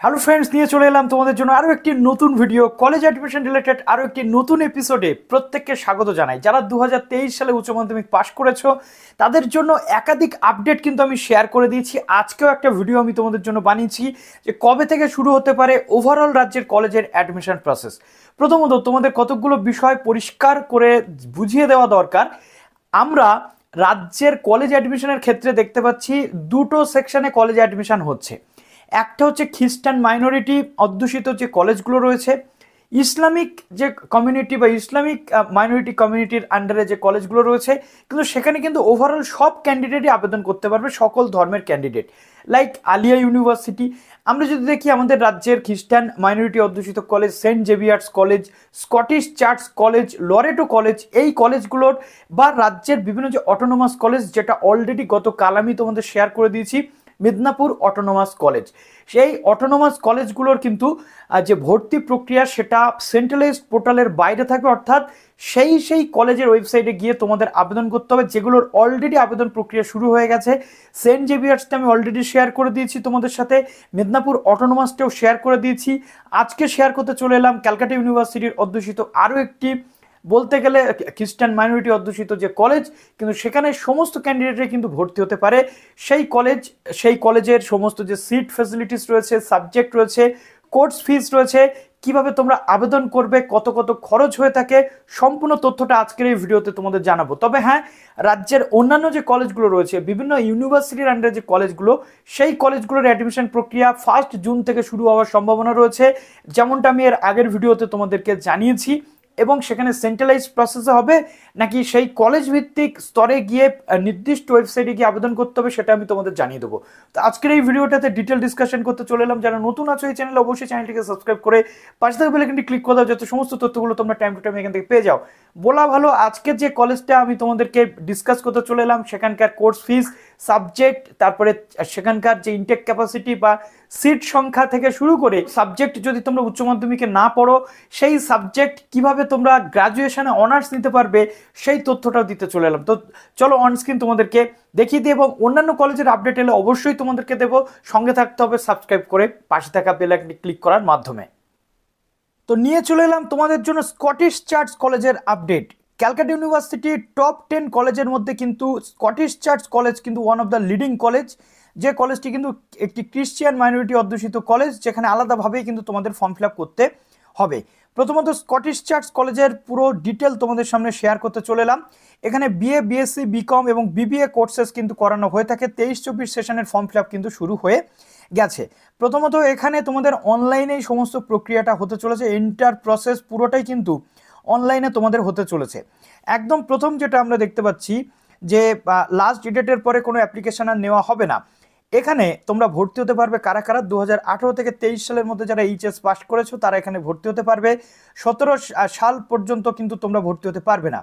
Hello friends, নিয়ে চলে এলাম তোমাদের জন্য আরও একটি নতুন ভিডিও। কলেজ অ্যাডমিশন রিলেটেড আরও একটি নতুন এপিসোডে প্রত্যেককে স্বাগত জানাই। যারা 2023 সালে উচ্চ মাধ্যমিক পাশ করেছো তাদের জন্য একাধিক আপডেট কিন্তু আমি শেয়ার করে দিয়েছি। আজকেও একটা ভিডিও আমি তোমাদের জন্য বানিয়েছি যে কবে থেকে শুরু হতে পারে ওভারঅল রাজ্যের কলেজের অ্যাডমিশন প্রসেস। প্রথমত তোমাদের কতকগুলো বিষয় পরিষ্কার করে বুঝিয়ে দেওয়া দরকার। আমরা রাজ্যের কলেজ অ্যাডমিশনের ক্ষেত্রে দেখতে পাচ্ছি দুটো সেকশনে কলেজ অ্যাডমিশন হচ্ছে। একটা হচ্ছে খ্রিস্টান মাইনরিটি অধ্যুষিত যে কলেজগুলো রয়েছে, ইসলামিক যে কমিউনিটি বা ইসলামিক মাইনরিটি কমিউনিটির আন্ডারে যে কলেজগুলো রয়েছে, কিন্তু সেখানে কিন্তু ওভারঅল সব ক্যান্ডিডেটই আবেদন করতে পারবে, সকল ধর্মের ক্যান্ডিডেট। লাইক আলিয়া ইউনিভার্সিটি, আমরা যদি দেখি আমাদের রাজ্যের খ্রিস্টান মাইনরিটি অধ্যুষিত college Saint Xavier's College, Scottish Church College, Loreto College, এই কলেজগুলোর বা রাজ্যের বিভিন্ন যে অটোনোমাস কলেজ, যেটা অলরেডি গতকাল আমি তোমাদের শেয়ার করে দিয়েছি, মিদনাপুর অটোনোমাস কলেজ, সেই অটোনোমাস কলেজগুলোর কিন্তু যে ভর্তি প্রক্রিয়া সেটা সেন্ট্রালাইজড পোর্টালের বাইরে থাকবে, অর্থাৎ সেই কলেজের ওয়েবসাইটে গিয়ে তোমাদের আবেদন করতে হবে, যেগুলোর অলরেডি আবেদন প্রক্রিয়া শুরু হয়ে গেছে। সেন্ট জেভিয়ার্সটা আমি অলরেডি শেয়ার করে দিয়েছি তোমাদের সাথে, মিদনাপুর অটোনোমাসটাও শেয়ার করে দিয়েছি। আজকে শেয়ার করতে চলে এলাম ক্যালকাটা ইউনিভার্সিটির অধ্যুষিত আরও একটি, বলতে গেলে খ্রিস্টান মাইনরিটি অধ্যুষিত যে কলেজ, কিন্তু সেখানে সমস্ত ক্যান্ডিডেটরা কিন্তু ভর্তি হতে পারে। সেই কলেজের সমস্ত যে সিট ফ্যাসিলিটিস রয়েছে, সাবজেক্ট রয়েছে, কোর্স ফিস রয়েছে, কিভাবে তোমরা আবেদন করবে, কত কত খরচ হয়ে থাকে, সম্পূর্ণ তথ্যটা আজকের এই ভিডিওতে তোমাদের জানাবো। তবে হ্যাঁ, রাজ্যের অন্যান্য যে কলেজগুলো রয়েছে, বিভিন্ন ইউনিভার্সিটির আন্ডারে যে কলেজগুলো, সেই কলেজগুলোর অ্যাডমিশন প্রক্রিয়া 1 জুন থেকে শুরু হওয়ার সম্ভাবনা রয়েছে, যেমনটা আমি এর আগের ভিডিওতে তোমাদেরকে জানিয়েছি। এবং সেখানে সেন্ট্রালাইজ প্রসেসে হবে নাকি সেই কলেজ ভিত্তিক স্তরে গিয়ে নির্দিষ্ট ওয়েবসাইটে গিয়ে আবেদন করতে হবে, সেটা আমি তোমাদের জানিয়ে দেবো। তো আজকের এই ভিডিওটাতে ডিটেল ডিসকাশন করতে চলে এলাম। যারা নতুন আছো এই চ্যানেলে, অবশ্যই চ্যানেলটিকে সাবস্ক্রাইব করে পাশে থাকা বেল আইকনটি ক্লিক করে দাও, যাতে সমস্ত তথ্যগুলো তোমরা টাইম টু টাইম এখান থেকে পেয়ে যাও। বলা ভালো, আজকের যে কলেজটা আমি তোমাদেরকে ডিসকাস করতে চলে এলাম, সেখানকার কোর্স ফিস, সাবজেক্ট, তারপরে সেখানকার যে ইনটেক ক্যাপাসিটি বা সিট সংখ্যা থেকে শুরু করে সাবজেক্ট, যদি তোমরা উচ্চ মাধ্যমিকে না পড়ো সেই সাবজেক্ট কিভাবে তোমরা গ্রাজুয়েশনে অনার্স নিতে পারবে, সেই তথ্যটাও দিতে চলে এলাম। তো চলো অনস্ক্রিন তোমাদেরকে দেখিয়ে দিই, এবং অন্যান্য কলেজের আপডেট এলে অবশ্যই তোমাদেরকে দেবো। সঙ্গে থাকতে হবে সাবস্ক্রাইব করে পাশে থাকা বেল আইকনটি ক্লিক করার মাধ্যমে। তো নিয়ে চলে এলাম তোমাদের জন্য স্কটিশ চার্চ কলেজের আপডেট। ক্যালকাটা ইউনিভার্সিটির টপ 10 কলেজের মধ্যে কিন্তু স্কটিশ চার্চ কলেজ কিন্তু one of the leading college. যে কলেজটি কিন্তু একটি ক্রিশ্চিয়ান মাইনরিটি অধ্যুষিত কলেজ, যেখানে আলাদাভাবেই কিন্তু তোমাদের ফর্ম ফিল আপ করতে হবে। প্রথমত স্কটিশ চার্চ কলেজের পুরো ডিটেল তোমাদের সামনে শেয়ার করতে চলে এলাম। এখানে বিএ, বিএসসি, বিকম এবং বিবিএ কোর্সেস কিন্তু করানো হয়ে থাকে। 23-24 সেশনের ফর্ম ফিল আপ কিন্তু শুরু হয়ে গেছে। প্রথমত এখানে তোমাদের অনলাইনেই সমস্ত প্রক্রিয়াটা হতে চলেছে, এন্টার প্রসেস পুরোটাই কিন্তু অনলাইনে তোমাদের হতে চলেছে। একদম প্রথম যেটা আমরা দেখতে পাচ্ছি যে লাস্ট ডেটের পরে কোনো অ্যাপ্লিকেশন আর নেওয়া হবে না। এখানে তোমরা ভর্তি হতে পারবে কারা কারা, 2018 থেকে 23 সালের মধ্যে যারা এইচএস পাস করেছো তারা এখানে ভর্তি হতে পারবে। 17 সাল পর্যন্ত কিন্তু তোমরা ভর্তি হতে পারবে না।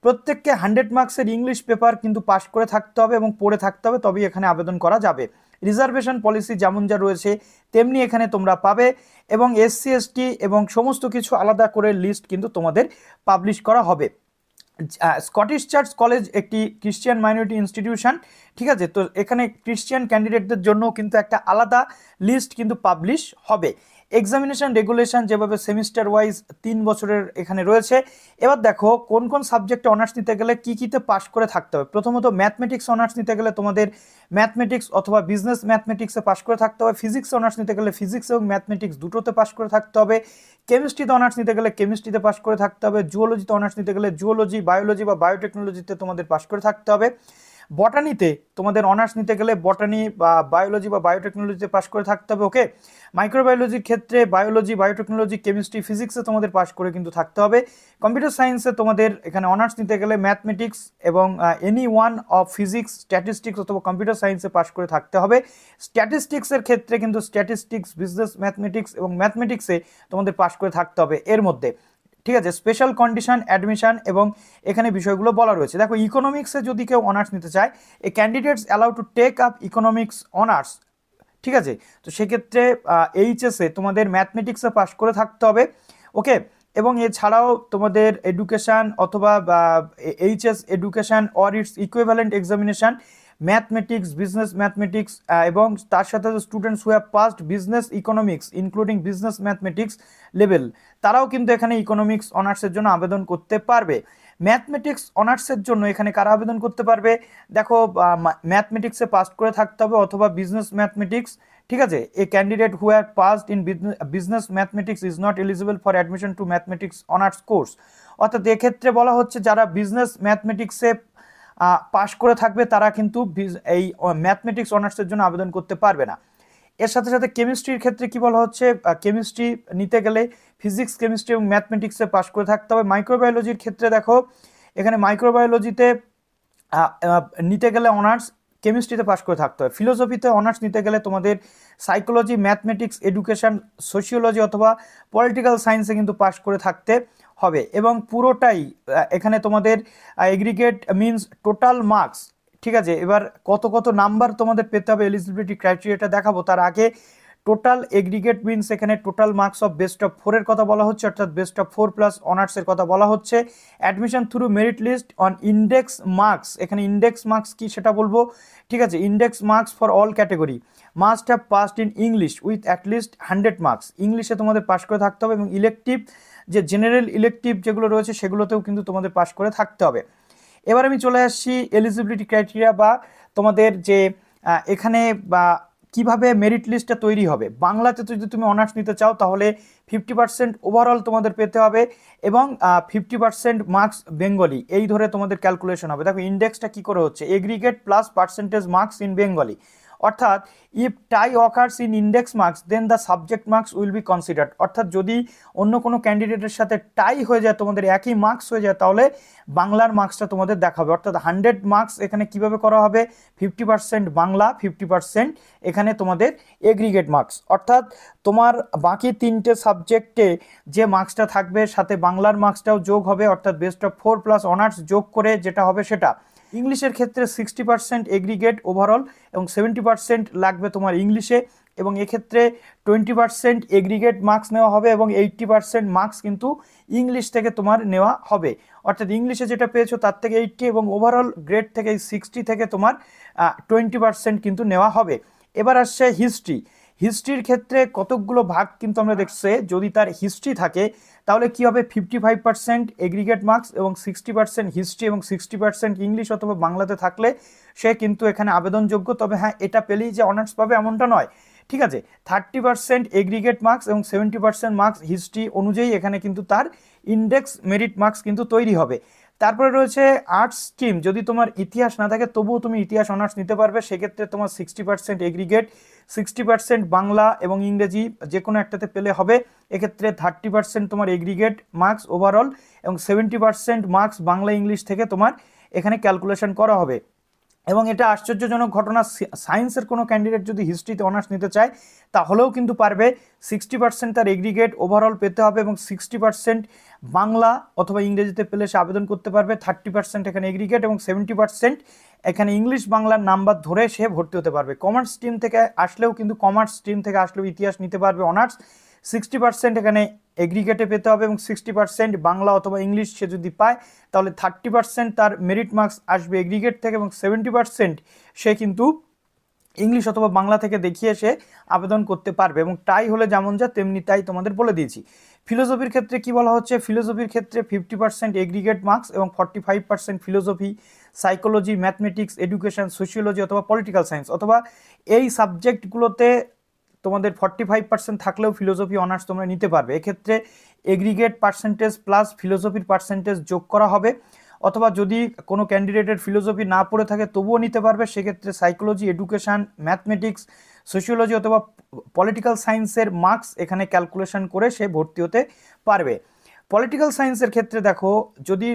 প্রত্যেককে 100 মার্কসের ইংলিশ পেপার কিন্তু পাস করে থাকতে হবে এবং পড়ে থাকতে হবে, তবেই এখানে আবেদন করা যাবে। রিজার্ভেশন পলিসি যেমন যা রয়েছে তেমনি এখানে তোমরা পাবে, এবং এসসি এসটি এবং সমস্ত কিছু আলাদা করে লিস্ট কিন্তু তোমাদের পাবলিশ করা হবে। স্কটিশ চার্চ কলেজ একটি ক্রিশ্চিয়ান মাইনরিটি ইনস্টিটিউশন, ঠিক আছে। তো এখানে ক্রিশ্চিয়ান ক্যান্ডিডেটদের জন্য কিন্তু একটা আলাদা লিস্ট কিন্তু পাবলিশ হবে। এক্সামিনেশন রেগুলেশন যেভাবে সেমিস্টার ওয়াইজ 3 বছরের এখানে রয়েছে। এবার দেখো কোন কোন সাবজেক্টে অনার্স নিতে গেলে কীতে পাস করে থাকতে হবে। প্রথমত ম্যাথমেটিক্স অনার্স নিতে গেলে তোমাদের ম্যাথমেটিক্স অথবা বিজনেস ম্যাথমেটিক্সে পাস করে থাকতে হবে। ফিজিক্স অনার্স নিতে গেলে ফিজিক্স এবং ম্যাথমেটিক্স দুটোতে পাস করে থাকতে হবে। কেমিস্ট্রিতে অনার্স নিতে গেলে কেমিস্ট্রিতে পাস করে থাকতে হবে। জুওলজিতে অনার্স নিতে গেলে জুওলজি, বায়োলজি বা বায়োটেকনোলজিতে তোমাদের পাস করে থাকতে হবে। বটানিতে তোমাদের অনার্স নিতে গেলে বটানি বা বায়োলজি বা বায়োটেকনোলজিতে পাস করে থাকতে হবে। ওকে, মাইক্রোবায়োলজির ক্ষেত্রে বায়োলজি, বায়োটেকনোলজি, কেমিস্ট্রি, ফিজিক্সে তোমাদের পাস করে কিন্তু থাকতে হবে। কম্পিউটার সায়েন্সে তোমাদের এখানে অনার্স নিতে গেলে ম্যাথমেটিক্স এবং any one of physics, statistics অথবা কম্পিউটার সায়েন্সে পাস করে থাকতে হবে। স্ট্যাটিস্টিক্সের ক্ষেত্রে কিন্তু স্ট্যাটিস্টিক্স, বিজনেস ম্যাথমেটিক্স এবং ম্যাথমেটিক্সে তোমাদের পাস করে থাকতে হবে এর মধ্যে, ঠিক আছে। স্পেশাল কন্ডিশন অ্যাডমিশন এবং এখানে বিষয়গুলো বলা রয়েছে। দেখো, ইকোনমিক্সে যদি কেউ অনার্স নিতে চায়, এই candidates allow to take up economics honours, ঠিক আছে। তো সেক্ষেত্রে এইচএসে তোমাদের ম্যাথমেটিক্সে পাস করে থাকতে হবে। ওকে, এবং এছাড়াও তোমাদের এডুকেশান অথবা HS education or its equivalent examination mathematics, business mathematics এবং তার সাথে students who have passed business economics including business mathematics level, তারাও কিন্তু এখানে ইকোনমিক্স অনার্সের জন্য আবেদন করতে পারবে। ম্যাথমেটিক্স অনার্সের জন্য এখানে কারা আবেদন করতে পারবে? দেখো, ম্যাথমেটিক্সে পাস করে থাকতে হবে অথবা বিজনেস ম্যাথমেটিক্স, ঠিক আছে। A candidate who have passed in business mathematics is not eligible for admission to mathematics honours course. অর্থাৎ এক্ষেত্রে বলা হচ্ছে যারা বিজনেস ম্যাথমেটিক্সে পাশ করে থাকবে তারা কিন্তু এই ম্যাথমেটিক্স অনার্সের জন্য আবেদন করতে পারবে না। এর সাথে সাথে কেমিস্ট্রির ক্ষেত্রে কি বলা হচ্ছে, কেমিস্ট্রি নিতে গেলে ফিজিক্স, কেমিস্ট্রি এবং ম্যাথমেটিক্সে পাশ করে থাকতে হবে। মাইক্রোবায়োলজির ক্ষেত্রে দেখো, এখানে মাইক্রোবায়োলজিতে নিতে গেলে অনার্স কেমিস্ট্রিতে পাশ করে থাকতে হবে। ফিলোসফিতে অনার্স নিতে গেলে তোমাদের সাইকোলজি, ম্যাথমেটিক্স, এডুকেশন, সোশিওলজি অথবা পলিটিক্যাল সায়েন্সে কিন্তু পাশ করে থাকতে হবে। এবং পুরোটাই এখানে তোমাদের এগ্রিগেট মিনস টোটাল মার্কস, ঠিক আছে। এবার কত কত নাম্বার তোমাদের পেতে হবে এলিজিবিলিটি ক্রাইটেরিয়াটা দেখাবো, তার আগে টোটাল এগ্রিগেট মিনস এখানে total marks of best of 4 এর কথা বলা হচ্ছে, অর্থাৎ বেস্ট অফ 4 প্লাস অনার্সের কথা বলা হচ্ছে। Admission through merit list on index marks, এখানে ইন্ডেক্স মার্কস কি সেটা বলবো, ঠিক আছে। Index marks for all category must have passed in English with at least 100 marks, ইংলিশে তোমাদের পাস করে থাকতে হবে। এবং ইলেকটিভ যে জেনারেল ইলেকটিভ যেগুলো রয়েছে সেগুলোতেও কিন্তু তোমাদের পাস করে থাকতে হবে। এবার আমি চলে আসছি এলিজিবিলিটি ক্রাইটেরিয়া বা তোমাদের যে এখানে বা কিভাবে মেরিট লিস্টটা তৈরি হবে। বাংলাতে যদি তুমি অনার্স নিতে চাও তাহলে 50% ওভারঅল তোমাদের পেতে হবে এবং 50% মার্কস বেঙ্গলি, এই ধরে তোমাদের ক্যালকুলেশন হবে। দেখো ইন্ডেক্সটা কি করে হচ্ছে, aggregate plus percentage marks in Bengali, অর্থাৎ if tie occurs in index marks then the subject marks will be considered, অর্থাৎ যদি অন্য কোনো ক্যান্ডিডেটের সাথে টাই হয়ে যায়, তোমাদের একই মার্কস হয়ে যায়, তাহলে বাংলার মার্কসটা তোমাদের দেখাবে। অর্থাৎ 100 মার্কস এখানে কিভাবে করা হবে, 50% বাংলা, 50% এখানে তোমাদের এগ্রিগেট মার্কস, অর্থাৎ তোমার বাকি 3টে সাবজেক্টে যে মার্কসটা থাকবে সাথে বাংলার মার্কসটাও যোগ হবে, অর্থাৎ বেস্ট অফ 4 প্লাস অনার্স যোগ করে যেটা হবে সেটা। ইংলিশের ক্ষেত্রে 60% এগ্রিগেট ওভারঅল এবং 70% লাগবে তোমার ইংলিশে, এবং এক্ষেত্রে 20% এগ্রিগেট মার্কস নেওয়া হবে এবং 80% মার্কস কিন্তু ইংলিশ থেকে তোমার নেওয়া হবে। অর্থাৎ ইংলিশে যেটা পেয়েছো তার থেকে 80 এবং ওভারঅল গ্রেড থেকে 60 থেকে তোমার 20% কিন্তু নেওয়া হবে। এবার আসছে হিস্ট্রি। হিস্ট্রির ক্ষেত্রে কতকগুলো ভাগ কিন্তু আমরা দেখছি, যদি তার হিস্ট্রি থাকে তাহলে কি হবে, 55% এগ্রিগেট মার্কস এবং 60% হিস্ট্রি এবং 60% ইংলিশ অথবা বাংলাতে থাকলে সে কিন্তু এখানে আবেদনযোগ্য। তবে হ্যাঁ, এটা পেলেই যে অনার্স পাবে এমনটা নয়, ঠিক আছে। 30% এগ্রিগেট মার্কস এবং 70% মার্কস হিস্ট্রি অনুযায়ী এখানে কিন্তু তার ইন্ডেক্স মেরিট মার্কস কিন্তু তৈরি হবে। তারপরে রয়েছে আর্টস স্ট্রিম, যদি তোমার ইতিহাস না থাকে তবুও তুমি ইতিহাস অনার্স নিতে পারবে, সেক্ষেত্রে তোমার 60% এগ্রিগেট, 60% বাংলা এবং ইংরেজি যে কোনো একটাতে পেলে হবে। এক্ষেত্রে 30% তোমার এগ্রিগেট মার্কস ওভারঅল এবং 70% মার্কস বাংলা ইংলিশ থেকে তোমার এখানে ক্যালকুলেশন করা হবে। এবং এটা আশ্চর্যজনক ঘটনা, সায়েন্সের কোনো ক্যান্ডিডেট যদি হিস্ট্রিতে অনার্স নিতে চায় তাহলেও কিন্তু পারবে। 60% তার এগ্রিগেট ওভারঅল পেতে হবে এবং 60% বাংলা অথবা ইংরেজিতে পেলে সে আবেদন করতে পারবে। 30% এখানে এগ্রিগেট এবং 70% এখানে ইংলিশ বাংলার নাম্বার ধরে সে ভর্তি হতে পারবে। কমার্স স্ট্রিম থেকে আসলেও কিন্তু কমার্স স্ট্রিম থেকে আসলেও ইতিহাস নিতে পারবে অনার্স। 60% এখানে এগ্রিগেটে পেতে হবে এবং 60% বাংলা অথবা ইংলিশ সে যদি পায় তাহলে 30% তার মেরিট মার্কস আসবে এগ্রিগেট থেকে এবং 70% সে কিন্তু ইংলিশ অথবা বাংলা থেকে দেখিয়ে সে আবেদন করতে পারবে। এবং টাই হলে যেমন যা তেমনি তাই তোমাদের বলে দিয়েছি। ফিলোসফির ক্ষেত্রে কি বলা হচ্ছে, ফিলোসফির ক্ষেত্রে 50% এগ্রিগেট মার্কস এবং 45% philosophy, psychology, mathematics, education, sociology অথবা পলিটিক্যাল সায়েন্স, অথবা এই সাবজেক্টগুলোতে তোমাদের 45% থাকলেও ফিলোসফি অনার্স তোমরা নিতে পারবে। এক্ষেত্রে এগ্রিগেট পার্সেন্টেজ প্লাস ফিলোসফির পার্সেন্টেজ যোগ করা হবে, অথবা যদি কোনো ক্যান্ডিডেটের ফিলোসফি না পড়ে থাকে তবুও নিতে পারবে। সেক্ষেত্রে সাইকোলজি, এডুকেশান, ম্যাথমেটিক্স, সোশিওলজি অথবা পলিটিক্যাল সায়েন্সের মার্কস এখানে ক্যালকুলেশন করে সে ভর্তি হতে পারবে। পলিটিক্যাল সায়েন্সের ক্ষেত্রে দেখো, যদি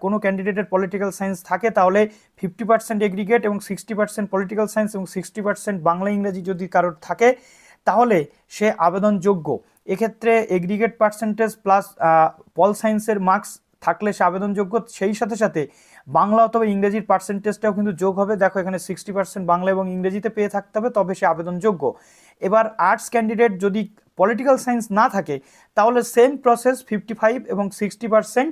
কোনো ক্যান্ডিডেটের পলিটিক্যাল সায়েন্স থাকে তাহলে 50% এগ্রিগেট এবং 60% পলিটিক্যাল সায়েন্স এবং 60% বাংলা ইংরেজি যদি কারোর থাকে তাহলে সে আবেদনযোগ্য। এক্ষেত্রে এগ্রিগেট পার্সেন্টেজ প্লাস পল সায়েন্সের মার্কস থাকলে সে আবেদনযোগ্য। সেই সাথে সাথে বাংলা অথবা ইংরেজির পার্সেন্টেজটাও কিন্তু যোগ হবে। দেখো এখানে 60% বাংলা এবং ইংরেজিতে পেয়ে থাকতে হবে, তবে সে আবেদনযোগ্য। এবার আর্টস ক্যান্ডিডেট যদি পলিটিক্যাল সায়েন্স না থাকে তাহলে সেম প্রসেস, 55 এবং 60%।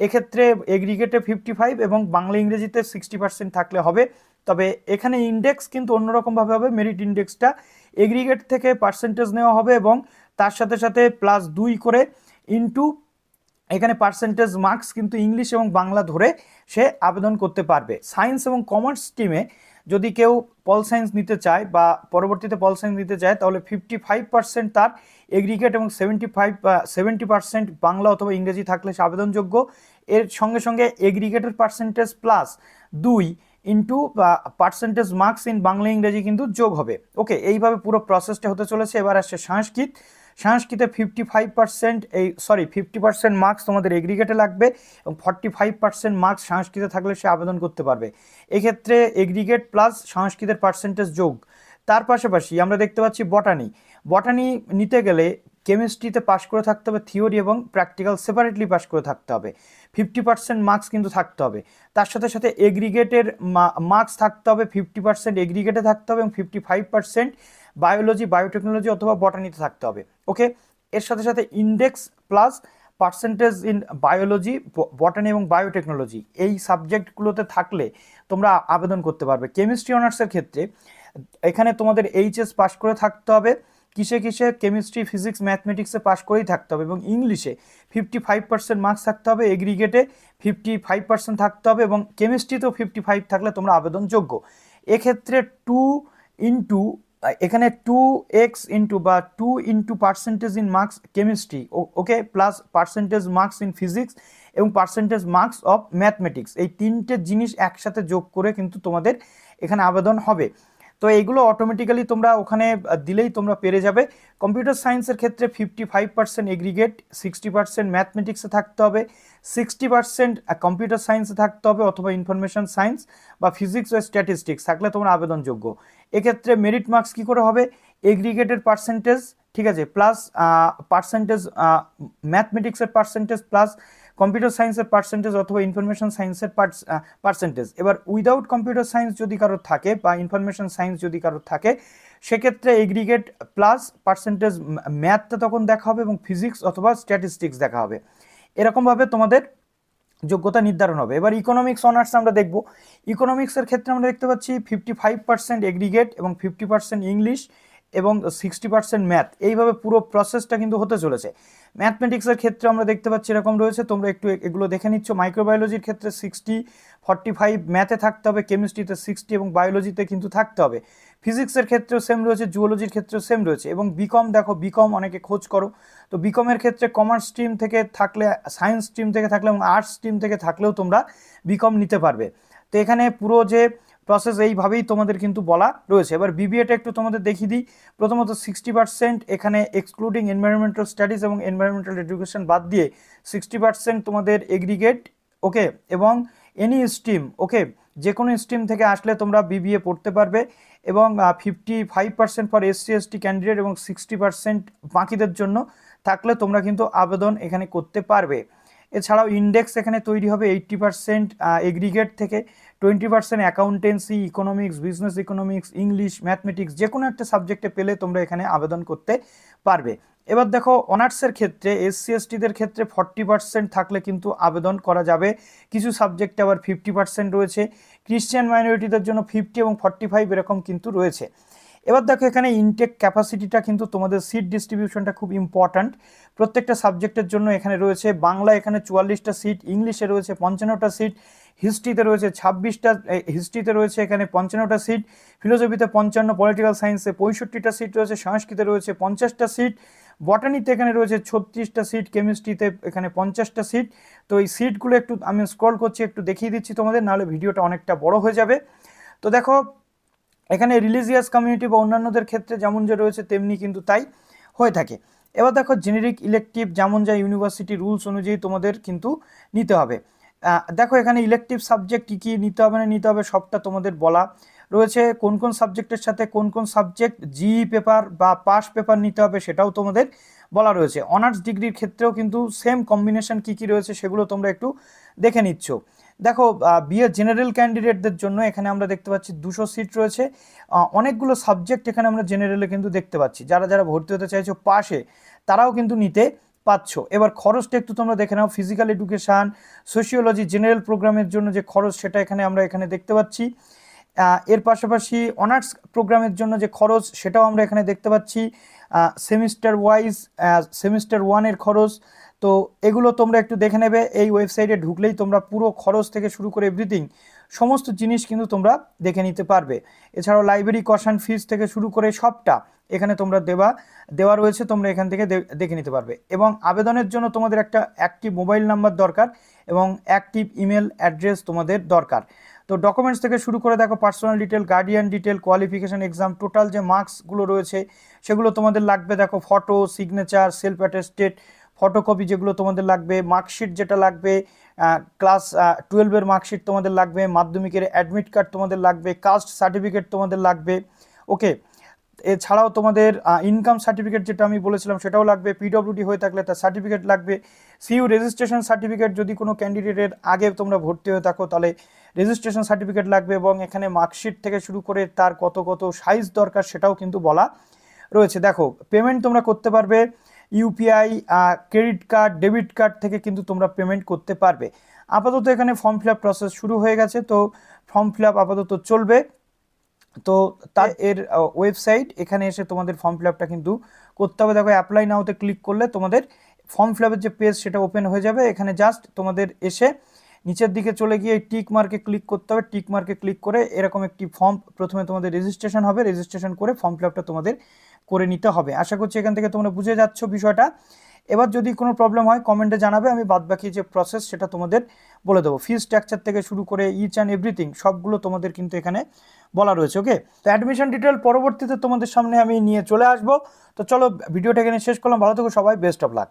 এক্ষেত্রে এগ্রিগেটে 55 এবং বাংলা ইংরেজিতে 60% থাকলে হবে। তবে এখানে ইন্ডেক্স কিন্তু অন্যরকমভাবে হবে। মেরিট ইন্ডেক্সটা এগ্রিগেট থেকে পার্সেন্টেজ নেওয়া হবে এবং তার সাথে সাথে +2 করে ইনটু এখানে পার্সেন্টেজ মার্কস কিন্তু ইংলিশ এবং বাংলা ধরে সে আবেদন করতে পারবে। সায়েন্স এবং কমার্স স্ট্রিমে যদি কেউ পল সায়েন্স নিতে চায় বা পরবর্তীতে পল সায়েন্স নিতে চায় তাহলে 55% তার এগ্রিগেট এবং 70% বাংলা অথবা ইংরেজি থাকলে সে আবেদনযোগ্য। এর সঙ্গে সঙ্গে এগ্রিগেটের percentage +2 into percentage marks in Bangla ইংরেজি কিন্তু যোগ হবে। ওকে, এইভাবে পুরো প্রসেসটা হতে চলেছে। এবার আসছে সংস্কৃতে 50% মার্কস তোমাদের এগ্রিগেটে লাগবে এবং 45% মার্কস সংস্কৃতে থাকলে সে আবেদন করতে পারবে। এক্ষেত্রে এগ্রিগেট প্লাস সংস্কৃতের পার্সেন্টেজ যোগ। তার পাশাপাশি আমরা দেখতে পাচ্ছি বটানি নিতে গেলে কেমিস্ট্রিতে পাস করে থাকতে হবে, থিওরি এবং প্র্যাকটিক্যাল সেপারেটলি পাস করে থাকতে হবে, 50% মার্কস কিন্তু থাকতে হবে। তার সাথে সাথে এগ্রিগেটের মার্কস থাকতে হবে, 50% এগ্রিগেটে থাকতে হবে এবং 55% বায়োলজি, বায়োটেকনোলজি অথবা বটানিতে থাকতে হবে। ওকে, এর সাথে সাথে index plus percentage in biology, বটানি এবং বায়োটেকনোলজি এই সাবজেক্টগুলোতে থাকলে তোমরা আবেদন করতে পারবে। কেমিস্ট্রি অনার্সের ক্ষেত্রে এখানে তোমাদের এইচএস পাস করে থাকতে হবে, কিসে কেমিস্ট্রি, ফিজিক্স, ম্যাথমেটিক্সে পাস করেই থাকতে হবে এবং ইংলিশে 55% মার্কস থাকতে হবে, এগ্রিগেটে 55% থাকতে হবে এবং কেমিস্ট্রিতেও 55 থাকলে তোমরা আবেদনযোগ্য। এক্ষেত্রে 2x ইন্টু বা 2 into percentage in marks chemistry, okay, plus percentage marks in physics এবং পার্সেন্টেজ মার্কস অফ ম্যাথমেটিক্স, এই তিনটে জিনিস একসাথে যোগ করে কিন্তু তোমাদের এখানে আবেদন হবে। তো এইগুলো অটোমেটিক্যালি তোমরা ওখানে দিলেই তোমরা পেরে যাবে। কম্পিউটার সায়েন্সের ক্ষেত্রে 55% এগ্রিগেট, 60% ম্যাথমেটিক্সে থাকতে হবে, 60% কম্পিউটার সায়েন্সে থাকতে হবে অথবা ইনফরমেশন সায়েন্স বা ফিজিক্স ও স্ট্যাটিস্টিক্স থাকলে তোমরা আবেদনযোগ্য। এক্ষেত্রে মেরিট মার্কস কী করে হবে? এগ্রিগেটের পার্সেন্টেজ, ঠিক আছে, প্লাস পার্সেন্টেজ ম্যাথমেটিক্সের পার্সেন্টেজ প্লাস কম্পিউটার সায়েন্সের পার্সেন্টেজ অথবা ইনফরমেশন সায়েন্সের পার্সেন্টেজ। এবার উইদাউট কম্পিউটার সায়েন্স যদি কারোর থাকে বা ইনফরমেশন সায়েন্স যদি কারোর থাকে সেক্ষেত্রে এগ্রিগেট প্লাস পার্সেন্টেজ ম্যাথটা তখন দেখা হবে এবং ফিজিক্স অথবা স্ট্যাটিস্টিক্স দেখা হবে। এরকমভাবে তোমাদের যোগ্যতা নির্ধারণ হবে। এবার ইকোনমিক্স অনার্স আমরা দেখব। ইকোনমিক্সের ক্ষেত্রে আমরা দেখতে পাচ্ছি 55% এগ্রিগেট এবং 50% ইংলিশ এবং 60% ম্যাথ, এইভাবে পুরো প্রসেসটা কিন্তু হতে চলেছে। ম্যাথমেটিক্সের ক্ষেত্রে আমরা দেখতে পাচ্ছি এরকম রয়েছে, তোমরা একটু এগুলো দেখে নিচ্ছ। মাইক্রোবায়োলজির ক্ষেত্রে 60, 45 ম্যাথে থাকতে হবে, কেমিস্ট্রিতে 60 এবং বায়োলজিতে কিন্তু থাকতে হবে। ফিজিক্সের ক্ষেত্রেও সেম রয়েছে, জুওলজির ক্ষেত্রেও সেম রয়েছে এবং বিকম দেখো, বিকম অনেকে খোঁজ করো, তো বিকমের ক্ষেত্রে কমার্স স্ট্রিম থেকে থাকলে, সায়েন্স স্ট্রিম থেকে থাকলে এবং আর্টস স্ট্রিম থেকে থাকলেও তোমরা বিকম নিতে পারবে। তো এখানে পুরো যে প্রসেস এইভাবেই তোমাদের কিন্তু বলা রয়েছে। এবার বিবিএটা একটু তোমাদের দেখিয়ে দিই। প্রথমত 60% এখানে এক্সক্লুডিং এনভায়রনমেন্টাল স্টাডিজ এবং এনভায়রনমেন্টাল এডুকেশন বাদ দিয়ে 60% তোমাদের এগ্রিগেট, ওকে, এবং এনি স্ট্রিম, ওকে, যে কোনো স্ট্রিম থেকে আসলে তোমরা বিবিএ পড়তে পারবে এবং 55% ফর এসসি এসটি ক্যান্ডিডেট এবং 60% বাকিদের জন্য থাকলে তোমরা কিন্তু আবেদন এখানে করতে পারবে। এছাড়াও ইন্ডেক্স এখানে তৈরি হবে 80% এগ্রিগেট থেকে, 20% accountancy, economics, business economics, English, mathematics যে কোনো একটা সাবজেক্টে পেলে তোমরা এখানে আবেদন করতে পারবে। এবার দেখো অনার্সের ক্ষেত্রে এসসি এসটিদের ক্ষেত্রে 40% থাকলে কিন্তু আবেদন করা যাবে। কিছু সাবজেক্টে আবার 50% রয়েছে। ক্রিশ্চিয়ান মাইনরিটিদের জন্য 50 এবং 45 এরকম কিন্তু রয়েছে। এবার দেখো এখানে ইনটেক ক্যাপাসিটিটা কিন্তু তোমাদের সিট ডিস্ট্রিবিউশনটা খুব ইম্পর্ট্যান্ট। প্রত্যেকটা সাবজেক্টের জন্য এখানে রয়েছে। বাংলা এখানে 44টা সিট, ইংলিশে রয়েছে 55টা সিট, হিস্ট্রিতে রয়েছে 26টা, হিস্ট্রিতে রয়েছে এখানে 55টা সিট, ফিলোসফিতে 55, পলিটিক্যাল সায়েন্সে 65টা সিট রয়েছে, সংস্কৃতে রয়েছে 50টা সিট, বটানিতে এখানে রয়েছে 36টা সিট, কেমিস্ট্রিতে এখানে 50টা সিট। তো এই সিটগুলো একটু আমি স্ক্রল করছি, একটু দেখিয়ে দিচ্ছি তোমাদের, নাহলে ভিডিওটা অনেকটা বড় হয়ে যাবে। তো দেখো এখানে রিলিজিয়াস কমিউনিটি বা অন্যান্যদের ক্ষেত্রে যেমন যে রয়েছে তেমনি কিন্তু তাই হয়ে থাকে। এবার দেখো জেনেরিক ইলেকটিভ যেমন যা ইউনিভার্সিটি রুলস অনুযায়ী তোমাদের কিন্তু নিতে হবে। দেখো এখানে ইলেকটিভ সাবজেক্ট কী কী নিতে হবে না নিতে হবে সবটা তোমাদের বলা রয়েছে। কোন কোন সাবজেক্টের সাথে কোন কোন সাবজেক্ট জিই পেপার বা পাস পেপার নিতে হবে সেটাও তোমাদের বলা রয়েছে। অনার্স ডিগ্রির ক্ষেত্রেও কিন্তু সেম কম্বিনেশন কী কী রয়েছে সেগুলো তোমরা একটু দেখে নিচ্ছ। দেখো বিএ জেনারেল ক্যান্ডিডেটদের জন্য এখানে আমরা দেখতে পাচ্ছি 200 সিট রয়েছে। অনেকগুলো সাবজেক্ট এখানে আমরা জেনারেলে কিন্তু দেখতে পাচ্ছি। যারা যারা ভর্তি হতে চাইছো পাশে তারাও কিন্তু নিতে পাচ্ছ। এবার খরচটা একটু তোমরা দেখে নাও। ফিজিক্যাল এডুকেশান, সোশিওলজি, জেনারেল প্রোগ্রামের জন্য যে খরচ সেটা আমরা এখানে দেখতে পাচ্ছি। এর পাশাপাশি অনার্স প্রোগ্রামের জন্য যে খরচ সেটাও আমরা এখানে দেখতে পাচ্ছি, সেমিস্টার ওয়াইজ সেমিস্টার 1-এর খরচ। তো এগুলো তোমরা একটু দেখে নেবে, এই ওয়েবসাইটে ঢুকলেই তোমরা পুরো খরচ থেকে শুরু করে এভরিথিং সমস্ত জিনিস কিন্তু তোমরা দেখে নিতে পারবে। এছাড়াও লাইব্রেরি কশন ফিস থেকে শুরু করে সবটা এখানে তোমরা দেওয়া রয়েছে, তোমরা এখান থেকে দেখে নিতে পারবে। এবং আবেদনের জন্য তোমাদের একটা অ্যাক্টিভ মোবাইল নাম্বার দরকার এবং অ্যাক্টিভ ইমেল অ্যাড্রেস তোমাদের দরকার। তো ডকুমেন্টস থেকে শুরু করে দেখো personal detail, guardian detail, qualification, exam, total যে মার্কসগুলো রয়েছে সেগুলো তোমাদের লাগবে। দেখো photo, signature, self attested, photocopy যেগুলো তোমাদের লাগবে, মার্কশিট যেটা লাগবে, ক্লাস 12-এর মার্কশিট তোমাদের লাগবে, মাধ্যমিকের অ্যাডমিট কার্ড তোমাদের লাগবে, কাস্ট সার্টিফিকেট তোমাদের লাগবে। ওকে, এছাড়াও তোমাদের ইনকাম সার্টিফিকেট যেটা আমি বলেছিলাম সেটাও লাগবে, পিডব্লিউডি হয়ে থাকলে তার সার্টিফিকেট লাগবে, সিইউ রেজিস্ট্রেশন সার্টিফিকেট যদি কোনো ক্যান্ডিডেটের আগে তোমরা ভর্তি হয়ে থাকো তাহলে রেজিস্ট্রেশন সার্টিফিকেট লাগবে, এবং এখানে মার্কশিট থেকে শুরু করে তার কত সাইজ দরকার সেটাও কিন্তু বলা রয়েছে। দেখো পেমেন্ট তোমরা করতে পারবে UPI, credit card, debit card থেকে কিন্তু তোমরা পেমেন্ট করতে পারবে। আপাতত এখানে ফর্ম ফিল আপ প্রসেস শুরু হয়ে গেছে, তো ফর্ম ফিল আপ আপাতত চলবে। তো তার এর ওয়েবসাইট, এখানে এসে তোমাদের ফর্ম ফিল আপটা কিন্তু করতে হবে। দেখো অ্যাপ্লাই নাওতে ক্লিক করলে তোমাদের ফর্ম ফিল আপের যে পেজ সেটা ওপেন হয়ে যাবে। এখানে জাস্ট তোমাদের এসে নিচের দিকে চলে গিয়ে টিক মার্কে ক্লিক করতে হবে। টিক মার্কে ক্লিক করে এরকম একটি ফর্ম প্রথমে তোমাদের রেজিস্ট্রেশন হবে, রেজিস্ট্রেশন করে ফর্ম ফিল আপটা তোমাদের করে নিতে হবে। আশা করছি এখান থেকে তোমরা বুঝে যাচ্ছ বিষয়টা। এবার যদি কোনো প্রবলেম হয় কমেন্টে জানাবে, আমি বাদবাকি যে প্রসেস সেটা তোমাদের বলে দেবো। ফি স্ট্রাকচার থেকে শুরু করে ইচ অ্যান্ড এভরিথিং সবগুলো তোমাদের কিন্তু এখানে বলা রয়েছে। ওকে, তো অ্যাডমিশন ডিটেল পরবর্তীতে তোমাদের সামনে আমি নিয়ে চলে আসবো। তো চলো ভিডিওটা এখানে শেষ করলাম, ভালো থেকো সবাই, বেস্ট অফ লাক।